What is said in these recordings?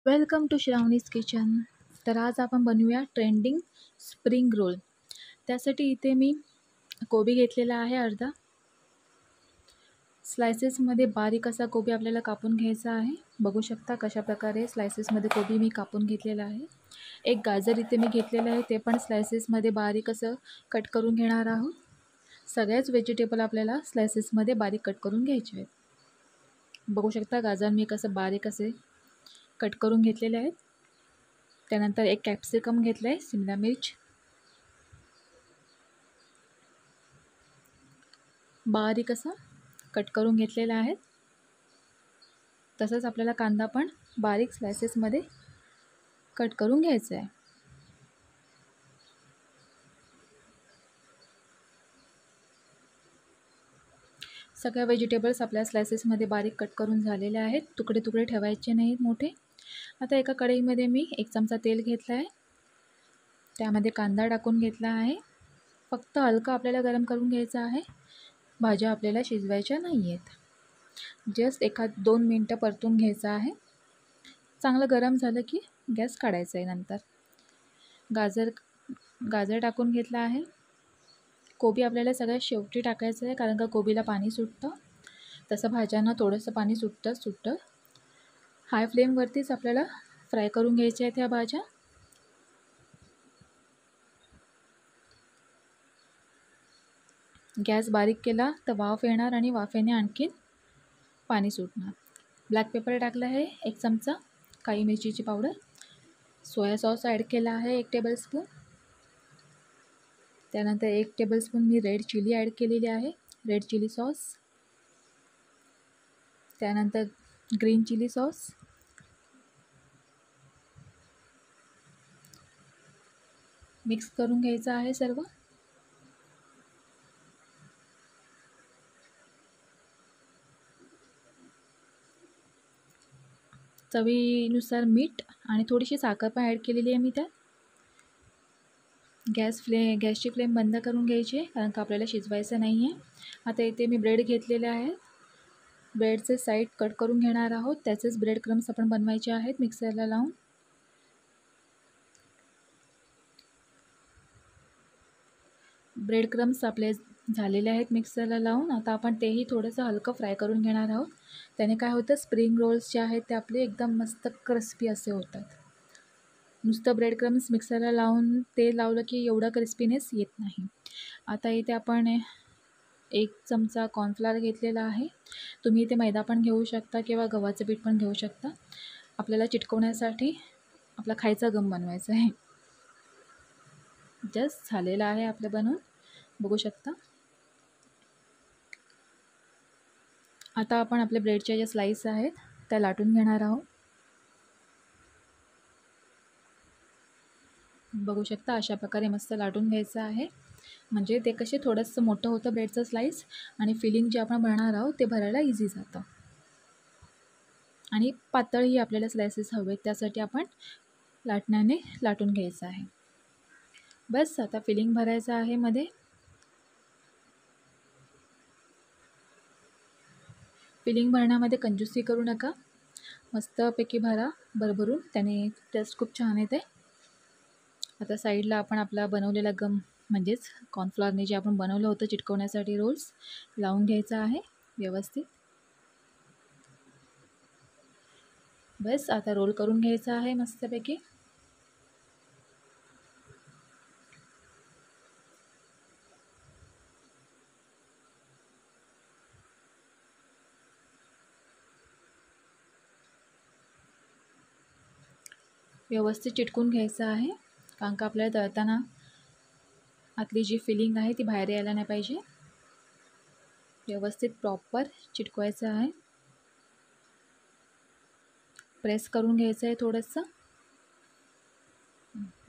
Welcome to श्रावणीज kitchen. तर आज आपण बनवूया ट्रेंडिंग स्प्रिंग रोल. त्यासाठी इथे मी कोबी घेतलेला आहे अर्धा. स्लायसेसमध्ये बारीक असा कोबी आपल्याला कापून घ्यायचा आहे. बघू शकता कशा प्रकारे स्लायसेसमध्ये कोबी मी कापून घेतलेला आहे. एक गाजर इथे मी घेतलेलं आहे, ते पण स्लायसेसमध्ये बारीक असं कट करून घेणार आहोत. सगळ्याच व्हेजिटेबल आपल्याला स्लायसेसमध्ये बारीक कट करून घ्यायचे आहेत. बघू शकता गाजर मी कसं बारीक असे कट करून घेतलेले आहेत. त्यानंतर एक कॅप्सिकम घेतलं आहे, शिमला मिर्च बारीक असं कट करून घेतलेला आहे. तसंच आपल्याला कांदा पण बारीक स्लायसेसमध्ये कट करून घ्यायचा आहे. सगळ्या व्हेजिटेबल्स आपल्या स्लायसेसमध्ये बारीक कट करून झालेले आहेत. तुकडे तुकडे ठेवायचे नाहीत मोठे. आता एका कढईमध्ये मी 1 चमचा तेल घेतला आहे. त्यामध्ये कांदा टाकून घेतला आहे. फक्त हलका आपल्याला गरम करून घ्यायचा आहे. भाज्या आपल्याला शिजवायच्या नाही आहेत. जस्ट 1-2 मिनटं परतून घ्यायचं आहे. चांगलं गरम झालं की गॅस काढायचा आहे. नंतर गाजर टाकून घेतला आहे. कोबी आपल्याला सगळ्यात शेवटी टाकायचं आहे, कारण का कोबीला पाणी सुटतं. तसं भाज्यांना थोडंसं पाणी सुटतं. हाय फ्लेमवरतीच आपल्याला फ्राय करून घ्यायच्या आहेत ह्या भाज्या. गॅस बारीक केला तर वाफ येणार आणि वाफेने आणखीन पाणी सुटणार. ब्लॅक पेपर टाकलं आहे 1 चमचा, काळी मिरचीची पावडर, सोया सॉस ॲड केला आहे 1 टेबलस्पून. त्यानंतर 1 टेबलस्पून मी रेड चिली ॲड केलेली आहे, रेड चिली सॉस. त्यानंतर ग्रीन चिली सॉस, मिक्स करून घ्यायचं आहे सर्व. चवीनुसार मीठ आणि थोडीशी साखर पण ॲड केलेली आहे मी त्यात. गॅसची फ्लेम बंद करून घ्यायची आहे, कारण का आपल्याला शिजवायचं नाही आहे. आता इथे मी ब्रेड घेतलेले आहेत. ब्रेडचे साईड कट करून घेणार आहोत. त्याचेच ब्रेड क्रम्स आपण बनवायचे आहेत मिक्सरला लावून. ब्रेड क्रम्स आपले झालेले आहेत मिक्सरला लावून. आता आपण तेही थोडंसं हलकं फ्राय करून घेणार आहोत. त्याने काय होतं, स्प्रिंग रोल्स जे आहेत ते आपले एकदम मस्त क्रिस्पी असे होतात. नुसतं ब्रेड क्रम्स मिक्सरला लावून ते लावलं की एवढा क्रिस्पीनेस येत नाही. आता इथे आपण 1 चमचा कॉर्नफ्लॉवर घेतलेला आहे. तुम्ही इथे मैदा पण घेऊ शकता किंवा गव्हाचं पीठ पण घेऊ शकता. आपल्याला चिटकवण्यासाठी आपला खायचा गम बनवायचा आहे. जस्ट झालेलं आहे आपलं बनवून, बघू शकता. आता आपण आपल्या ब्रेडच्या ज्या स्लाईस आहेत त्या लाटून घेणार आहोत. बघू शकता अशा प्रकारे मस्त लाटून घ्यायचं आहे. म्हणजे ते कसे थोडंसं मोठं होतं ब्रेडचं स्लाईस, आणि फिलिंग जे आपण भरणार आहोत ते भरायला इझी जातं. आणि पातळही आपल्याला स्लायसेस हवे, त्यासाठी आपण लाटण्याने लाटून घ्यायचं आहे. बस आता फिलिंग भरायचं आहे मध्ये. फिलिंग भरण्यामध्ये कंजूसी करू नका, मस्तपैकी भरा भरभरून, त्याने टेस्ट खूप छान येते. आता साईडला आपण आपला बनवलेला गम म्हणजेच कॉर्नफ्लॉवरने जे आपण बनवलं होतं चिटकवण्यासाठी रोल्स लावून घ्यायचा आहे व्यवस्थित. बस आता रोल करून घ्यायचा आहे मस्तपैकी. व्यवस्थित चिटकून घ्यायचं आहे, कारण का आपल्याला तळताना आतली जी फिलिंग आहे ती बाहेर यायला नाही पाहिजे. व्यवस्थित प्रॉपर चिटकवायचं आहे. प्रेस करून घ्यायचं आहे थोडंसं,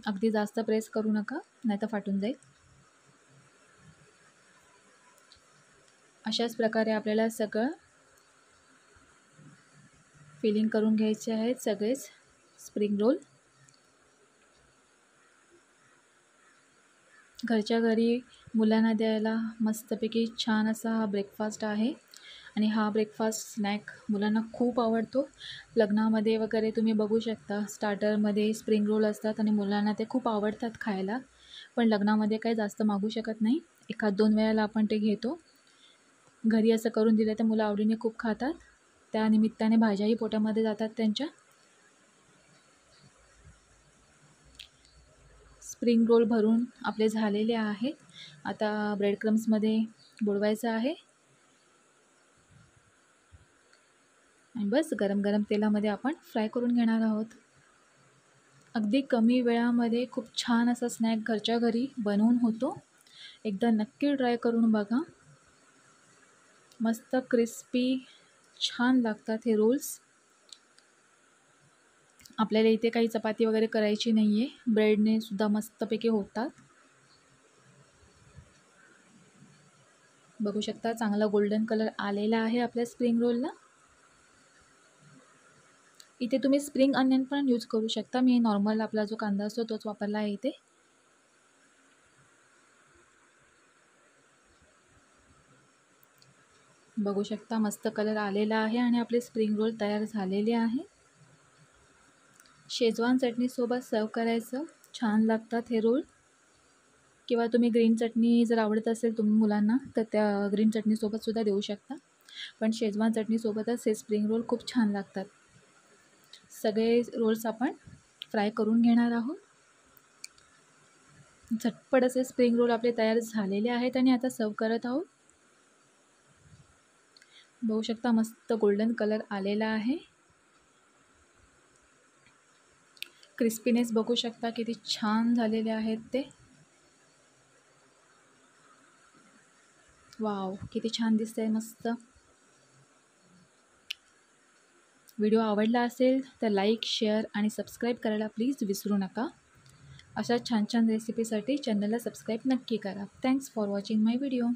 अगदी जास्त प्रेस करू नका नाही तर फाटून जाईल. अशाच प्रकारे आपल्याला सगळं फिलिंग करून घ्यायचे आहेत सगळेच स्प्रिंग रोल. घरच्या घरी मुलांना द्यायला मस्तपैकी छान असा हा ब्रेकफास्ट आहे. आणि हा ब्रेकफास्ट स्नॅक मुलांना खूप आवडतो. लग्नामध्ये वगैरे तुम्ही बघू शकता स्टार्टरमध्ये स्प्रिंग रोल असतात आणि मुलांना ते खूप आवडतात खायला. पण लग्नामध्ये काही जास्त मागू शकत नाही. 1-2 वेळेला आपण ते घेतो. घरी असं करून दिलं तर मुलं आवडीने खूप खातात. त्या निमित्ताने भाज्याही पोटामध्ये जातात त्यांच्या. स्प्रिंग रोल भरून आपले झालेले आहेत. आता ब्रेड क्रम्समध्ये बुडवायचं आहे आणि बस गरम गरम तेलामध्ये आपण फ्राय करून घेणार आहोत. अगदी कमी वेळामध्ये खूप छान असा स्नॅक घरच्या घरी बनवून होतो. एकदा नक्की ट्राय करून बघा. मस्त क्रिस्पी छान लागतात हे रोल्स. आपल्याला इथे काही चपाती वगैरे करायची नाही आहे, ब्रेडने सुद्धा मस्तपैकी होतात. बघू शकता चांगला गोल्डन कलर आलेला आहे आपल्या स्प्रिंग रोलला. इथे तुम्ही स्प्रिंग अनियन पण यूज करू शकता. मी नॉर्मल आपला जो कांदा असतो तोच वापरला आहे इथे. बघू शकता मस्त कलर आलेला आहे आणि आपले स्प्रिंग रोल तयार झालेले आहे. शेजवान चटणीसोबत सर्व करायचं. छान लागतात हे रोल. किंवा तुम्ही ग्रीन चटणी जर आवडत असेल तुम्ही मुलांना तर त्या ग्रीन चटणीसोबतसुद्धा देऊ शकता. पण शेजवान चटणीसोबतच हे स्प्रिंग रोल खूप छान लागतात. सगळे रोल्स आपण फ्राय करून घेणार आहोत. झटपट असे स्प्रिंग रोल आपले तयार झालेले आहेत आणि आता सर्व करत आहोत. बघू शकता मस्त गोल्डन कलर आलेला आहे. क्रिस्पीनेस बघू शकता किती छान झालेले आहेत ते. वाव, किती छान दिसतंय मस्त. व्हिडिओ आवडला असेल तर लाईक, शेअर आणि सबस्क्राईब करायला प्लीज विसरू नका. अशा छान छान रेसिपीसाठी चॅनलला सबस्क्राईब नक्की करा. Thanks for watching my video.